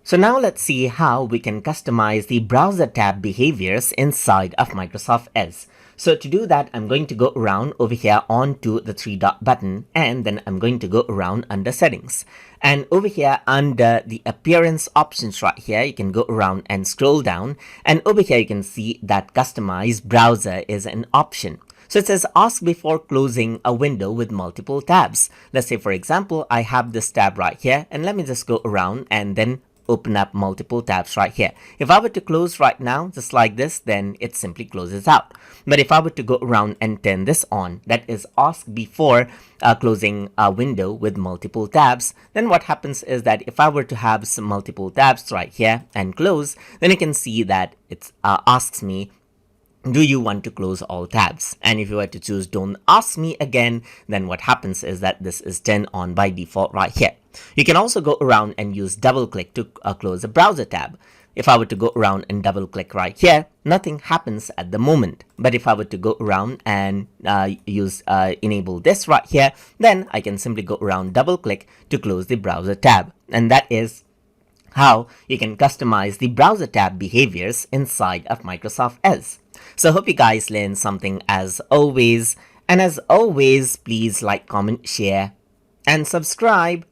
So now let's see how we can customize the browser tab behaviors inside of Microsoft Edge. So to do that, I'm going to go around over here onto the three dot button, and then I'm going to go around under settings. And over here under the appearance options right here, you can go around and scroll down. And over here, you can see that customize browser is an option. So it says ask before closing a window with multiple tabs. Let's say, for example, I have this tab right here, and let me just go around and then open up multiple tabs right here. If I were to close right now, just like this, then it simply closes out. But if I were to go around and turn this on, that is ask before closing a window with multiple tabs, then what happens is that if I were to have some multiple tabs right here and close, then you can see that it asks me, do you want to close all tabs? And if you were to choose don't ask me again, then what happens is that this is turned on by default right here. You can also go around and use double click to close a browser tab. If I were to go around and double click right here, nothing happens at the moment. But if I were to go around and enable this right here, then I can simply go around double click to close the browser tab. And that is how you can customize the browser tab behaviors inside of Microsoft Edge. So hope you guys learned something as always. And as always, please like, comment, share, and subscribe.